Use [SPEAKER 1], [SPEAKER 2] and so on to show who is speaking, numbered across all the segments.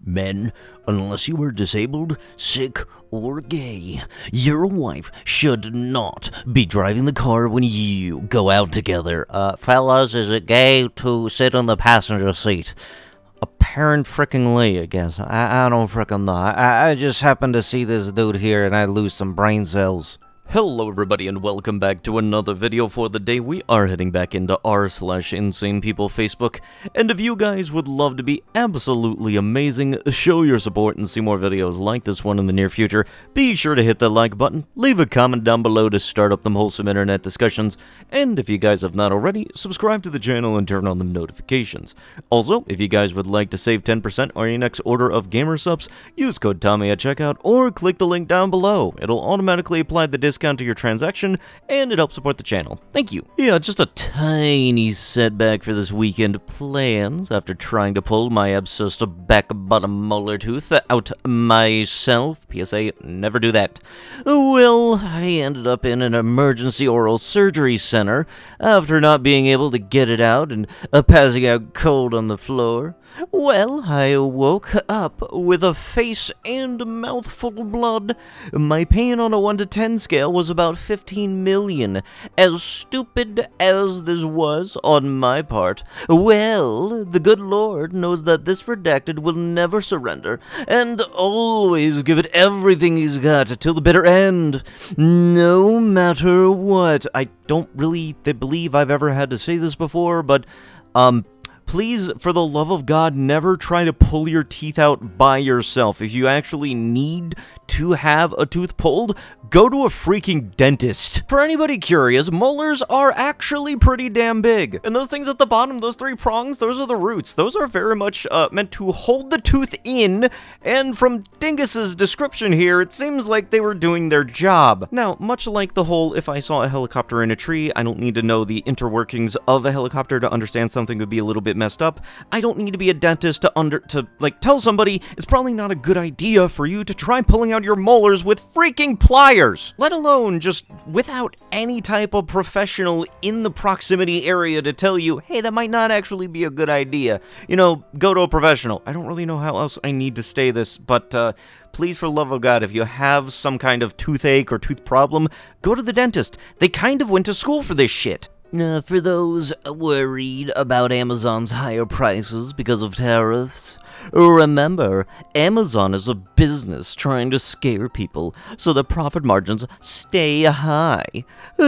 [SPEAKER 1] Men, unless you are disabled, sick, or gay, your wife should not be driving the car when you go out together. Fellas, is it gay to sit on the passenger seat? Apparent frickin' I guess. I don't frickin' know. I just happened to see this dude here and I lose some brain cells. Hello everybody and welcome back to another video for the day. We are heading back into r/InsanePeople Facebook, and if you guys would love to be absolutely amazing, show your support and see more videos like this one in the near future, be sure to hit the like button, leave a comment down below to start up them wholesome internet discussions, and if you guys have not already, subscribe to the channel and turn on the notifications. Also, if you guys would like to save 10% on your next order of gamer subs, use code Tommy at checkout or click the link down below. It'll automatically apply the discount to your transaction, and it helps support the channel. Thank you. Yeah, just a tiny setback for this weekend plans after trying to pull my obsessed back bottom molar tooth out myself. PSA, never do that. Well, I ended up in an emergency oral surgery center after not being able to get it out and passing out cold on the floor. Well, I woke up with a face and mouth full of blood. My pain on a 1 to 10 scale was about 15 million. As stupid as this was on my part, well, the good Lord knows that this redacted will never surrender, and always give it everything he's got till the bitter end, no matter what. I don't really believe I've ever had to say this before, but, please, for the love of God, never try to pull your teeth out by yourself. If you actually need to have a tooth pulled, go to a freaking dentist. For anybody curious, molars are actually pretty damn big. And those things at the bottom, those 3 prongs, those are the roots. Those are very much meant to hold the tooth in, and from Dingus's description here, it seems like they were doing their job. Now, much like the whole, if I saw a helicopter in a tree, I don't need to know the interworkings of a helicopter to understand something would be a little bit messed up. I don't need to be a dentist to tell somebody it's probably not a good idea for you to try pulling out your molars with freaking pliers, let alone just without any type of professional in the proximity area to tell you, hey, that might not actually be a good idea. You know, go to a professional. I don't really know how else I need to say this, but please, for the love of God, if you have some kind of toothache or tooth problem, go to the dentist. They kind of went to school for this shit. For those worried about Amazon's higher prices because of tariffs, remember, Amazon is a business trying to scare people so the profit margins stay high.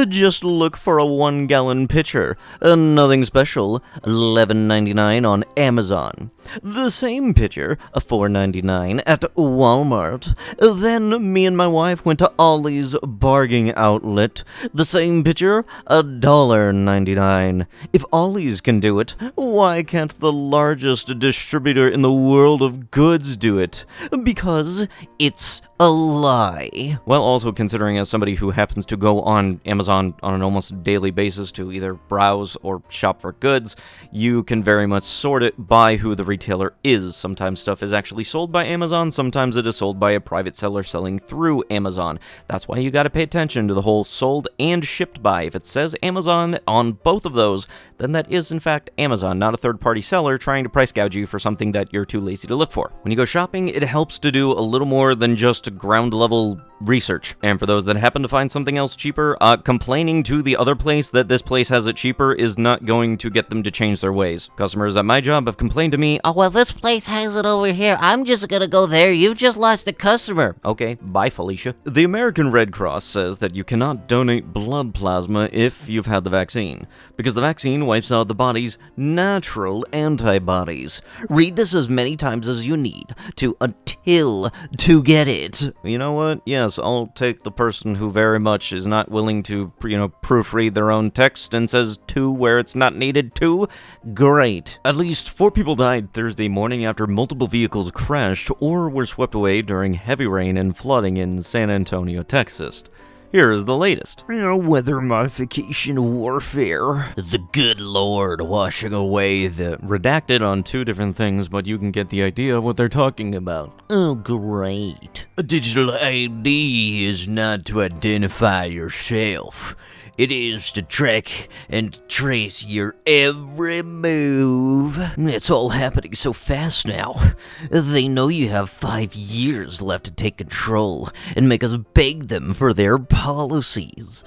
[SPEAKER 1] Just look for a 1-gallon pitcher, nothing special, $11.99 on Amazon. The same pitcher, $4.99 at Walmart. Then me and my wife went to Ollie's bargain outlet. The same pitcher, $1.99. If Ollie's can do it, why can't the largest distributor in the world of goods do it? Because it's a lie. Well, also considering as somebody who happens to go on Amazon on an almost daily basis to either browse or shop for goods, you can very much sort it by who the retailer is. Sometimes stuff is actually sold by Amazon, sometimes it is sold by a private seller selling through Amazon. That's why you gotta pay attention to the whole sold and shipped by. If it says Amazon on both of those, then that is in fact Amazon, not a third-party seller trying to price gouge you for something that you're too lazy to look for. When you go shopping, it helps to do a little more than just ground-level research. And for those that happen to find something else cheaper, complaining to the other place that this place has it cheaper is not going to get them to change their ways. Customers at my job have complained to me, oh, well, this place has it over here. I'm just gonna go there. You've just lost a customer. Okay, bye, Felicia. The American Red Cross says that you cannot donate blood plasma if you've had the vaccine, because the vaccine wipes out the body's natural antibodies. Read this as many times as you need to until to get it. You know what? Yes, I'll take the person who very much is not willing to, proofread their own text and says to where it's not needed to. Great. At least 4 people died Thursday morning after multiple vehicles crashed or were swept away during heavy rain and flooding in San Antonio, Texas. Here is the latest. Weather modification warfare. The good Lord washing away the redacted on 2 different things, but you can get the idea of what they're talking about. Oh, great. A digital ID is not to identify yourself. it is to track and trace your every move. It's all happening so fast now. They know you have 5 years left to take control and make us beg them for their policies.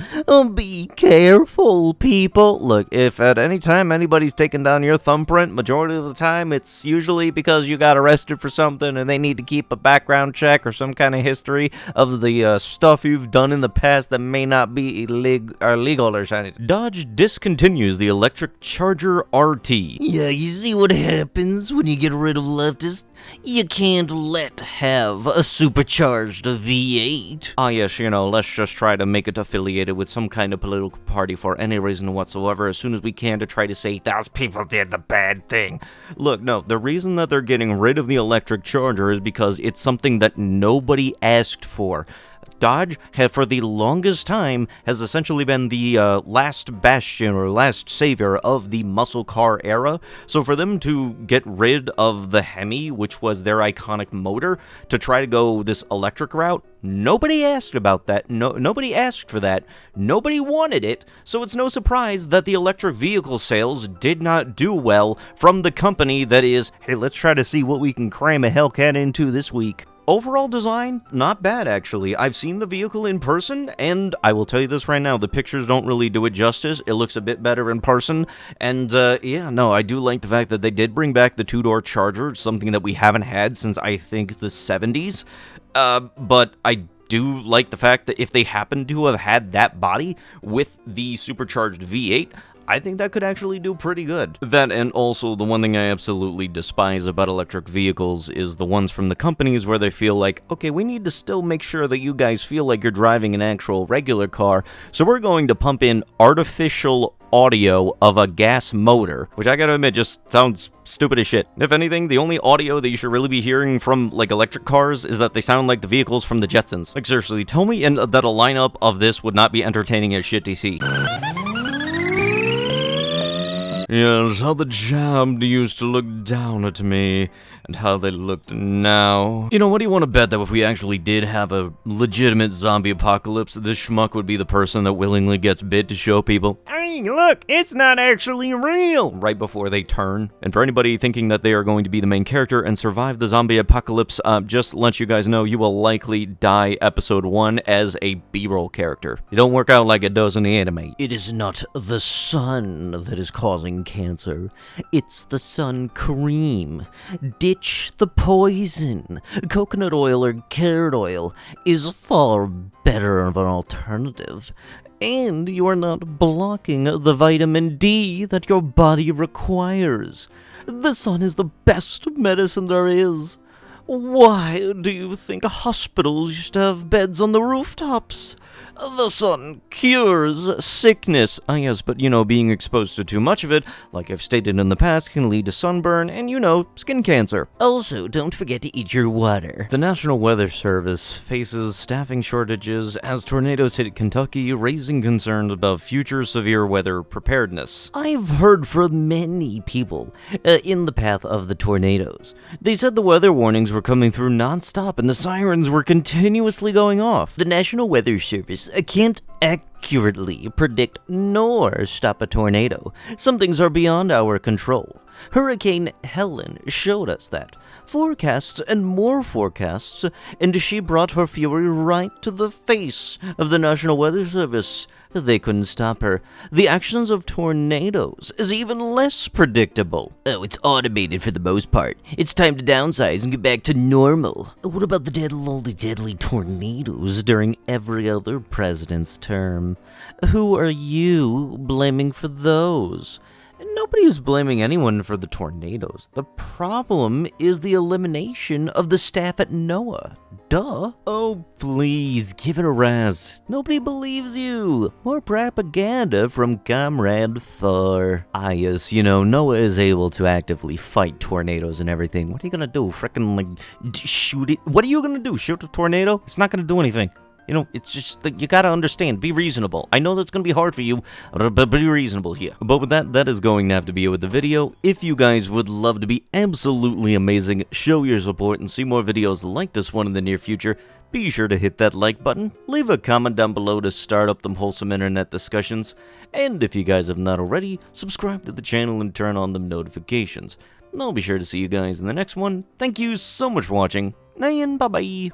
[SPEAKER 1] Be careful, people. Look, if at any time anybody's taken down your thumbprint, majority of the time it's usually because you got arrested for something and they need to keep a background check or some kind of history of the stuff you've done in the past that may not be illegal or something. Dodge discontinues the electric charger RT. Yeah, you see what happens when you get rid of leftists? You can't have a supercharged V8. Ah, yes, let's just try to make it affiliated with some kind of political party for any reason whatsoever as soon as we can to try to say those people did the bad thing. Look, no, the reason that they're getting rid of the electric charger is because it's something that nobody asked for. Dodge, for the longest time, has essentially been the last bastion or last savior of the muscle car era. So for them to get rid of the Hemi, which was their iconic motor, to try to go this electric route, nobody asked about that. Nobody asked for that. Nobody wanted it. So it's no surprise that the electric vehicle sales did not do well from the company that is, hey, let's try to see what we can cram a Hellcat into this week. Overall design, not bad actually. I've seen the vehicle in person, and I will tell you this right now, the pictures don't really do it justice. It looks a bit better in person, and yeah, no, I do like the fact that they did bring back the two-door Charger, something that we haven't had since, I think, the 70s, but I do like the fact that if they happen to have had that body with the supercharged V8, I think that could actually do pretty good. That, and also the one thing I absolutely despise about electric vehicles is the ones from the companies where they feel like, okay, we need to still make sure that you guys feel like you're driving an actual regular car, so we're going to pump in artificial audio of a gas motor, which I gotta admit just sounds stupid as shit. If anything, the only audio that you should really be hearing from, like, electric cars is that they sound like the vehicles from the Jetsons. Like, seriously, tell me that a lineup of this would not be entertaining as shit to see. Yes, how the job used to look down at me, and how they looked now. What do you want to bet that if we actually did have a legitimate zombie apocalypse, this schmuck would be the person that willingly gets bit to show people, hey, look, it's not actually real, right before they turn. And for anybody thinking that they are going to be the main character and survive the zombie apocalypse, just let you guys know, you will likely die episode 1 as a B-roll character. You don't work out like it does in the anime. It is not the sun that is causing cancer. It's the sun cream. Ditch the poison. Coconut oil or carrot oil is far better of an alternative. And you are not blocking the vitamin D that your body requires. The sun is the best medicine there is. Why do you think hospitals used to have beds on the rooftops? The sun cures sickness. Ah, yes, but being exposed to too much of it, like I've stated in the past, can lead to sunburn and, skin cancer. Also, don't forget to eat your water. The National Weather Service faces staffing shortages as tornadoes hit Kentucky, raising concerns about future severe weather preparedness. I've heard from many people in the path of the tornadoes. They said the weather warnings were coming through nonstop and the sirens were continuously going off. The National Weather Service can't accurately predict nor stop a tornado. Some things are beyond our control. Hurricane Helen showed us that. Forecasts and more forecasts, and she brought her fury right to the face of the National Weather Service. They couldn't stop her. The actions of tornadoes is even less predictable. Oh, it's automated for the most part. It's time to downsize and get back to normal. What about the deadly tornadoes during every other president's term? Who are you blaming for those? Nobody is blaming anyone for the tornadoes. The problem is the elimination of the staff at NOAA. Duh. Oh, please, give it a rest. Nobody believes you. More propaganda from Comrade Thor. Ah, yes, NOAA is able to actively fight tornadoes and everything. What are you gonna do? Frickin', shoot it? What are you gonna do? Shoot a tornado? It's not gonna do anything. It's just that you gotta understand, be reasonable. I know that's gonna be hard for you, but be reasonable here. But with that is going to have to be it with the video. If you guys would love to be absolutely amazing, show your support, and see more videos like this one in the near future, Be sure to hit that like button, leave a comment down below to start up them wholesome internet discussions, and if you guys have not already, subscribe to the channel and turn on them notifications. I'll be sure to see you guys in the next one. Thank you so much for watching, and bye-bye.